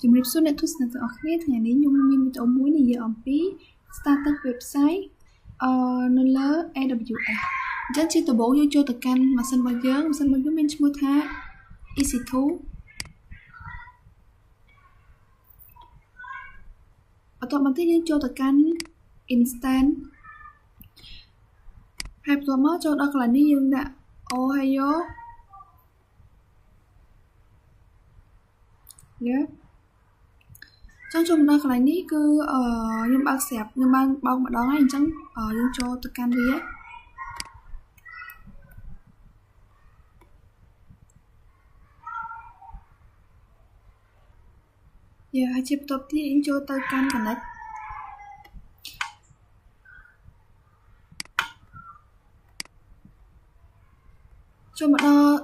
ជំរាបសួរអ្នកទស្សនាទាំងអស់គ្នាថ្ងៃនេះខ្ញុំមានវីដេអូមួយនិយាយអំពី status website នៅលើ AWS អញ្ចឹងជាដំបូងយើងចូលទៅកាន់ម៉ាស៊ីនរបស់យើងមានឈ្មោះថា EC2 បន្ទាប់មកទៀតយើងចូលទៅកាន់ instance ហើយបន្ទាប់មកចូលដល់កន្លែងនេះយើងដាក់ Ohio ចង់ចូលមកដល់កន្លែងនេះគឺខ្ញុំបើកស្រាប់ខ្ញុំបានបោកម្ដងហើយអញ្ចឹងយើងចូលទៅកាន់វាហើយជាបន្ទាប់ទៀតយើងចូលទៅកាន់ connect ចូលមកដល់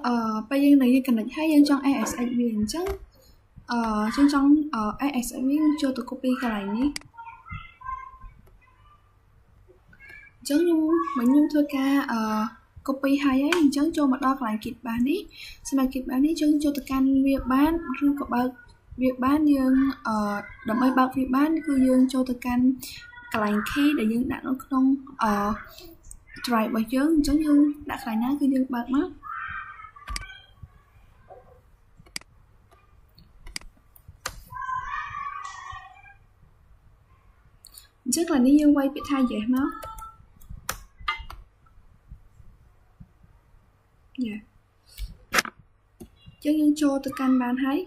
ពេលយើងនៅយើង connect ហើយយើងចង់ ASX វាអញ្ចឹងយើងចង់ ASX វិញចូលទៅ copy កន្លែងនេះអញ្ចឹងខ្ញុំធ្វើការ copy ហើយអញ្ចឹងចូលមកដល់កន្លែង git bar នេះសម្រាប់ git bar នេះយើងចូលទៅកាន់វាបានឬក៏បើកវាបានយើងដើម្បីបើកវាបានគឺយើងចូលទៅកាន់កន្លែង key ដែលយើងដាក់នៅក្នុងdrive របស់យើងអញ្ចឹងយើងដាក់កន្លែងណាគឺយើងបើកមកអញ្ចឹងកន្លែងនេះយើងវាយពាក្យថា yes មកយើងចូលទៅកាន់បានហើយ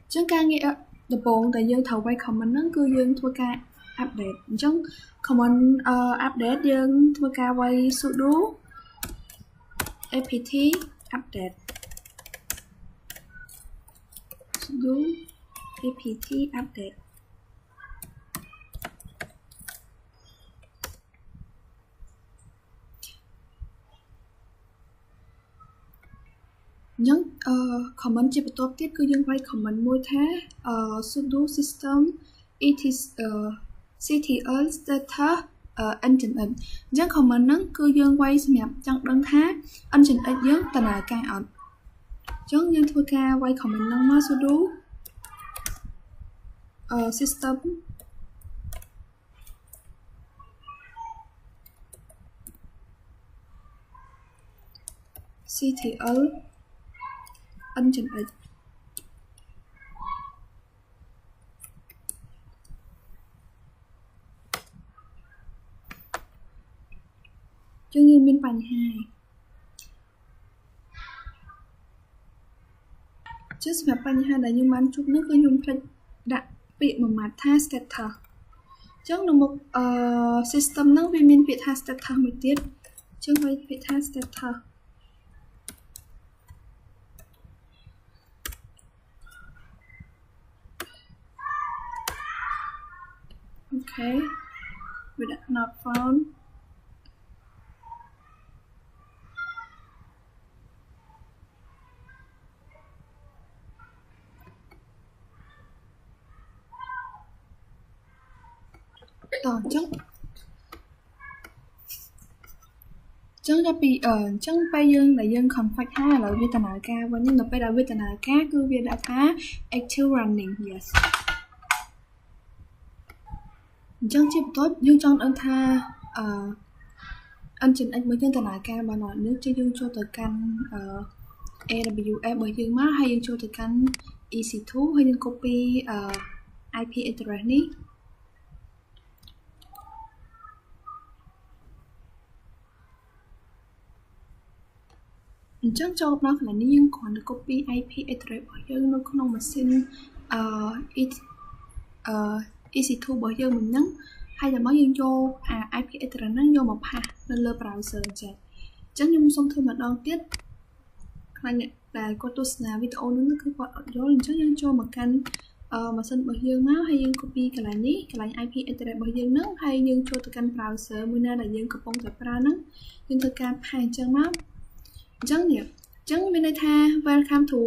អញ្ចឹងការងារដំបូងដែលយើងត្រូវវាយ comment ហ្នឹងគឺយើងធ្វើការ update អញ្ចឹង comment update យើងធ្វើការវាយ sudo apt update sudo apt updateអញ្ចឹងcomment ជាបន្ទាប់ទៀតគឺយើងវាយ comment មួយថាsudo system ctl status nginx អញ្ចឹង comment ហ្នឹងគឺយើងវាយសម្រាប់ចង់ដឹងថា nginx យើងដំណើរការអត់អញ្ចឹងយើងធ្វើការវាយ comment ហ្នឹងមក sudo system ctl nginx យើងមានបញ្ហាជាសម្រាប់បញ្ហាដែលខ្ញុំបានជួបនោះគឺខ្ញុំភ្លេចដាក់ពាក្យមួយម៉ាត់ថា status អញ្ចឹងនៅមុខsystem ហ្នឹងវាមានពាក្យថា status មួយទៀតអញ្ចឹងវាពាក្យថា status okay with not foundអញ្ចឹងដល់ពីអញ្ចឹងពេលយើងដែលយើង config ហើយឥឡូវវាដំណើរការវិញដល់ពេលដែលវាដំណើរការគឺវាដាក់ថា active running yes អញ្ចឹងជាបន្ទាប់យើងចង់ដឹងថាnginx មួយយើងដំណើរការបានអត់នេះគឺយើងចូលទៅកាន់ AWS របស់យើងមកហើយយើងចូលទៅកាន់ EC2 ហើយយើង copy IP address នេះអញ្ចឹងចូលដល់កន្លែងនេះយើងគ្រាន់តែ copy IP address របស់យើងនៅក្នុងម៉ាស៊ីនEC2 របស់យើងមិញហ្នឹងហើយដល់មកយើងយកIP address ហ្នឹងយកមកផាសនៅលើ browser អញ្ចឹងខ្ញុំសូមធ្វើម្ដងទៀតខ្លាញ់អ្នកដែលគាត់ទស្សនាវីដេអូនេះគឺគាត់អត់យល់អញ្ចឹងយើងចូលមកកាន់ម៉ាស៊ីនរបស់យើងមកហើយយើង copy កន្លែងនេះកន្លែង IP address របស់យើងហ្នឹងហើយយើងចូលទៅកាន់ browser មួយណាដែលយើងកំពុងតែប្រើហ្នឹងយើងធ្វើការផាសអញ្ចឹងមកអញ្ចឹងមានន័យថា welcome to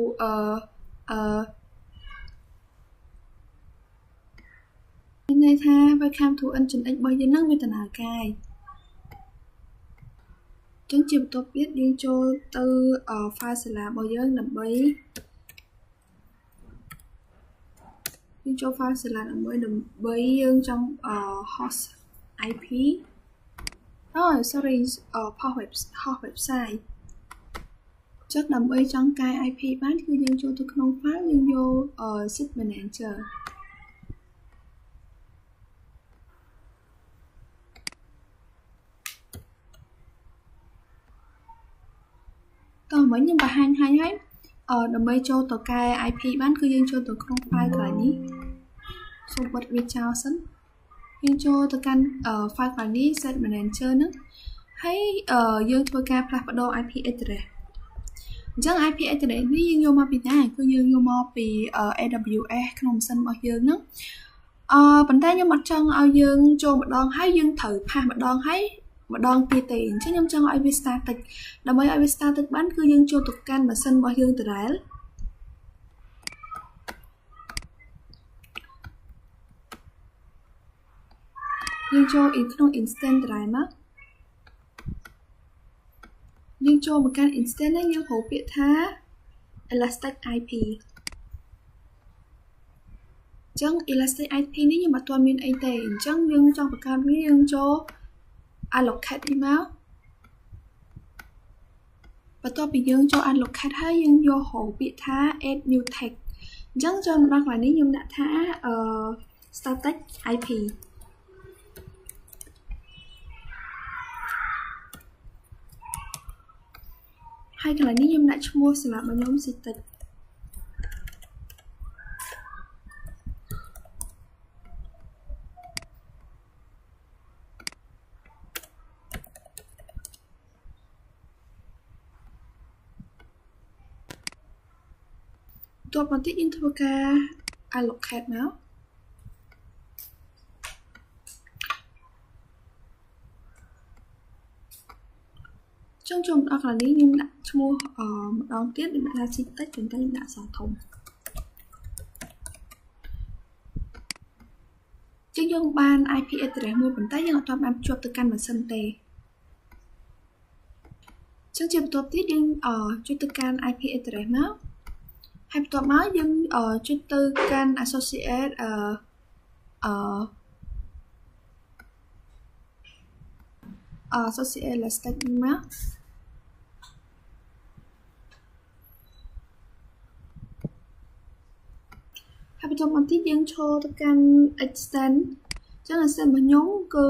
មានន័យថា welcome to nginx របស់យើងហ្នឹងវាដំណើរការអញ្ចឹងជាបន្ទាប់ទៀតយើងចូលទៅ file សាលារបស់យើងដើម្បី យើងចូល file select ដើម្បីយើងចង់host IP sorry host website ចឹងដើម្បីចង់កែ IP បានគឺយើងចូលទៅក្នុង file យើងយក site manager តោះមិញខ្ញុំបង្ហាញហើយដើម្បីចូលទៅកែ IP បានគឺយើងចូលទៅក្នុង file កន្លែងនេះសូមបិទវាចោលសិនយើងចូលទៅកាន់ file កន្លែងនេះ site manager ហ្នឹងហើយយើងធ្វើការផ្លាស់ប្ដូរ IP address អញ្ចឹង IP address នេះយើងយកមកពីណាគឺយើងយកមកពី AWS ក្នុងម៉ាស៊ីនរបស់យើងហ្នឹងប៉ុន្តែខ្ញុំអត់ចង់ឲ្យយើងចូលម្ដងហើយយើងត្រូវផាសម្ដងហើយម្ដងទៀតទេអញ្ចឹងខ្ញុំចង់ឲ្យវា static ដើម្បីឲ្យវា static បានគឺយើងចូលទៅកាន់ម៉ាស៊ីនរបស់យើងដដែលយើងចូលក្នុង instance ដដែលមកយើងចូលមកកាន់ instance នេះយើងហៅពាក្យថា elastic IP អញ្ចឹង elastic IP នេះខ្ញុំអត់ទាន់មានអីទេអញ្ចឹងយើងចង់បង្កើតវាយើងចូល allocate នេះមកបន្ទាប់ពីយើងចូល allocate ហើយយើងយកហៅពាក្យថា add new text អញ្ចឹងចូលមកដល់កន្លែងនេះខ្ញុំដាក់ថា static IP ហើយកន្លែងនេះខ្ញុំដាក់ឈ្មោះសម្រាប់ខ្ញុំបន្តិចតបបន្តិចយើងធ្វើការ allocate មកចង់ចូលដល់កន្លែងនេះខ្ញុំដាក់ឈ្មោះម្ដងទៀតខ្ញុំដាក់ syntax ប៉ុន្តែខ្ញុំដាក់អក្សរធំចឹងយើងបាន IP address មួយប៉ុន្តែយើងអត់ទាន់បានភ្ជាប់ទៅកាន់ម៉ាស៊ីនទេចឹងជាបន្ទាប់ទៀតយើងចុចទៅកាន់ IP address មកហើយបន្ទាប់មកយើងចុចទៅកាន់ associate associate elastic មកហើយបន្ទាប់មកទៀតយើងចូលទៅកាន់ extend ចឹង extend របស់ខ្ញុំគឺ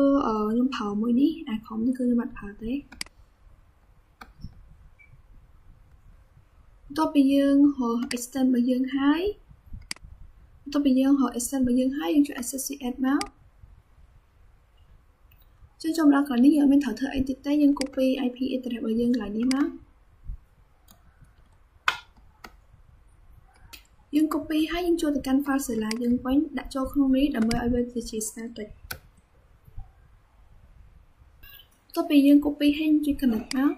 ខ្ញុំប្រើមួយនេះcom នេះគឺខ្ញុំអត់ប្រើទេបន្ទាប់ពីយើងរក extend របស់យើងហើយបន្ទាប់ពីយើងរក extend របស់យើងហើយយើងចុច associate មកចឹងចូលមកដល់កន្លែងនេះយើងអត់មានត្រូវធ្វើអីទៀតទេយើង copy IP address របស់យើងកន្លែងនេះមកយើង copy ហើយយើងចូលទៅកាន់ file select យើងវិញដាក់ចូលក្នុងនេះដើម្បីឲ្យវាទៅជា static បន្ទាប់ពីយើង copy ហើយយើងចុច connect មក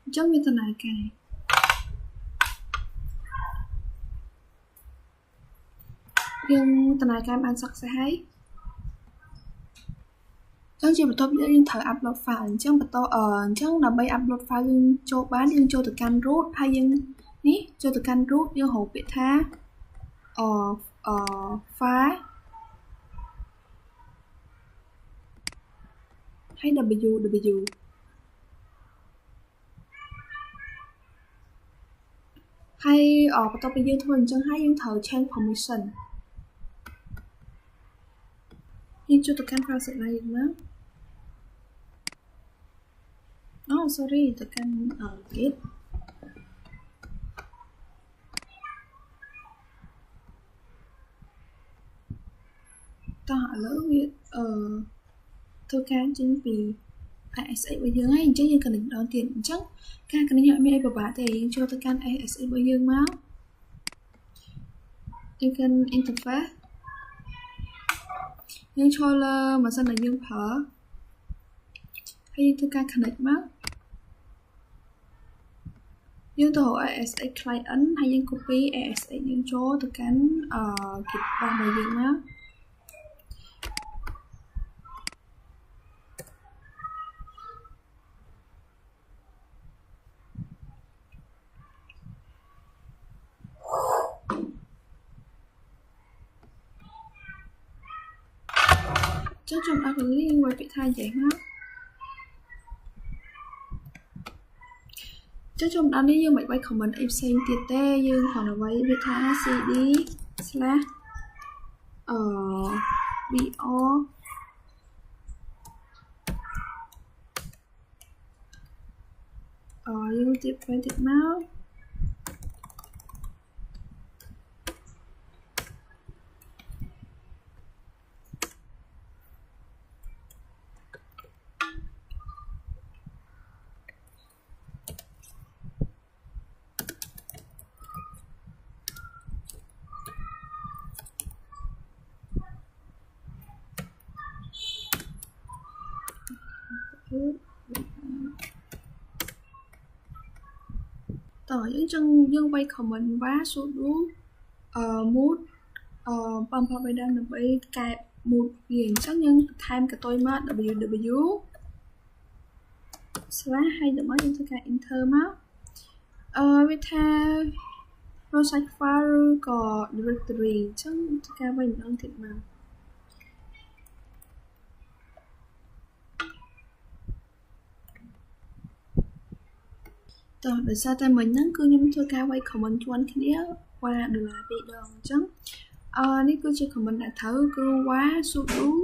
អញ្ចឹងវាដំណើរការយើងដំណើរការបានសក្តិសិទ្ធិហើយចឹងជាបន្ទាប់យើងត្រូវ upload file អញ្ចឹងអញ្ចឹងដើម្បី upload file យើងចូលបានយើងចូលទៅកាន់ root ហើយយើងនេះចូលទៅកាន់ root យើងរកពាក្យថាfile ហើយ www ហើយបន្ទាប់ពីយើងធ្វើអញ្ចឹងហើយយើងត្រូវ change permission យើងចូលទៅកាន់ file select យើងមកsorry ទៅកាន់git តោះឥឡូវវាធ្វើការចេញពី ISA របស់យើងហើយអញ្ចឹងយើង connect ម្ដងទៀតអញ្ចឹងការ connect អត់មានអីពិបាកទេយើងចូលទៅកាន់ ISA របស់យើងមកយើងកាន់ interface យើងចូលលើម៉ាស៊ីនដែលយើងប្រើហើយយើងធ្វើការ connect មកយើងទៅរក ASX client ហើយយើង copy ASX យើងចូលទៅកាន់ git របស់យើងមក trong đó lý liên quan việc thay vậy mà chứ trong đó nếu như mày quay comment em xem tiệt tê nhưng còn là quay việc thay cd slash bo nhưng tiếp với tiếp máu tỏ những chân dương quay comment và số đủ mood bump up down là bởi cái một hiện chắc nhân time cái tôi mà www slash hay được nói into cái enter mà với tha project file có directory chắc cái mình đang thiệt mà tỏ để sao tay mình nhắn cứ nhắm thôi cái quay comment cho anh kia qua được là bị đòn chứ nếu cứ chỉ comment đã thử cứ quá số đủ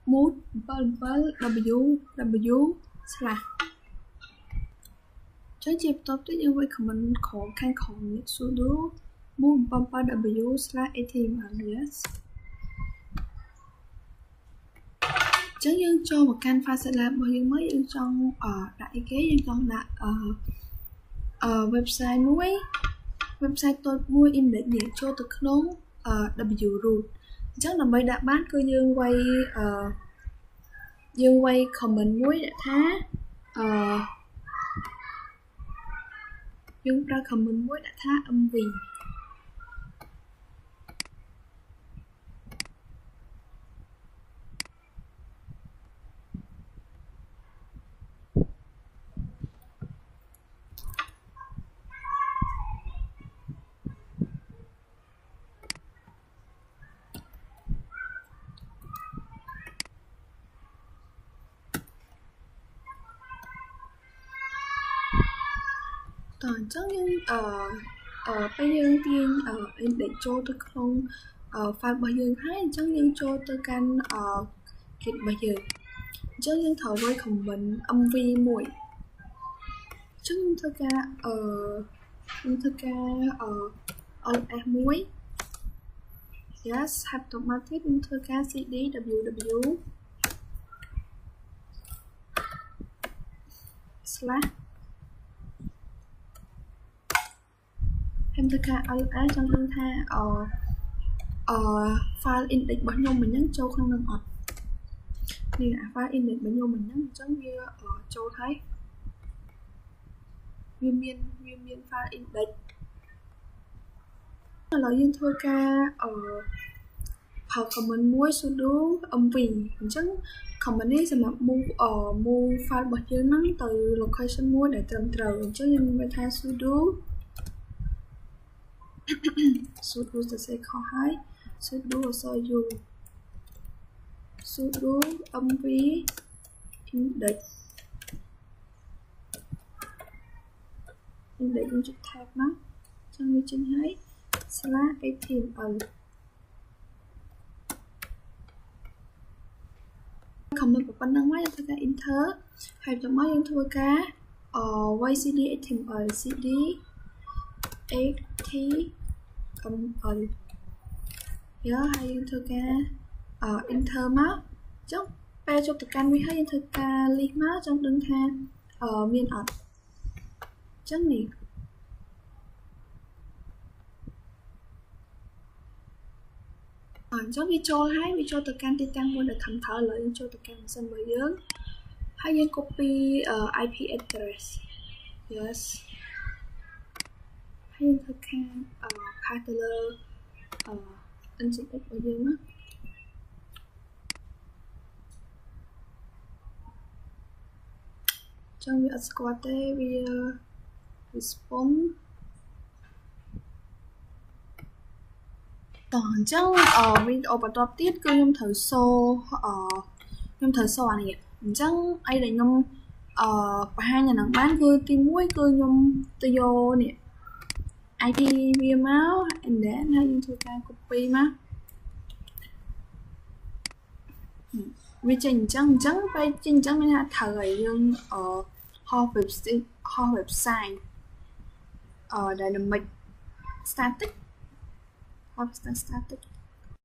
mood www slash trái chịp tốt tới như vậy comment khó khăn khó nhất số đủ mood www slash atms chẳng như cho một can pha sẽ làm bởi những mới trong đại kế nhưng còn là website muối website tôi mua in để nhận cho từ nón w root chắc là mấy đã bán cứ dương quay comment muối đã thá dương ra comment muối đã thá âm vì toàn chắc nhưng bây giờ tiên em để cho tôi không file bây giờ hay chắc nhưng cho tôi can kịp bây giờ chắc nhưng thầu với không mình âm vi muội chắc nhưng thơ ca em muối yes have automatic thơ ca cd www slash em thưa ca ở trong tương tha file index bao nhiêu mình nhấn châu không nên thì file index bao nhiêu mình nhấn giống như ở châu thấy nguyên miên file index là dân thưa ca học comment muối số đủ âm vì chắc comment ấy sẽ mà mua file bao nhiêu nó từ location muối để tầm trời chứ nhưng người ta số đủ sudo sẽ khó hay sudo sơ dù sudo âm ví index cũng chụp tab nó trong như trên ấy slash html comment của phần năng máy cho các enter hay cho máy những thua cá quay cd html cd nhớ hay enter ca enter má chốc pe cho tất cả mới hay enter ca li má trong đơn tha miền chắc nè chốc video hay video tất cả đi tăng mua để thẩm thở lại cho tất cả sân mới dưỡng hay như copy IP address yes hay thực hành Partler anh sẽ ít ở dưới mắt trong việc squatte via response còn trong video bắt đầu tiếp cứ dùng thử số ខ្ញុំត្រូវសនេះអញ្ចឹងអីដែលខ្ញុំបង្ហាញអាហ្នឹងបានគឺទី1គឺខ្ញុំទៅយកនេះ IP វាមក and then ហើយយើងធ្វើការ copy មកវាចេញអញ្ចឹងពេលចេញអញ្ចឹងមានថាត្រូវឲ្យយើងហោះ website dynamic static ហោះ static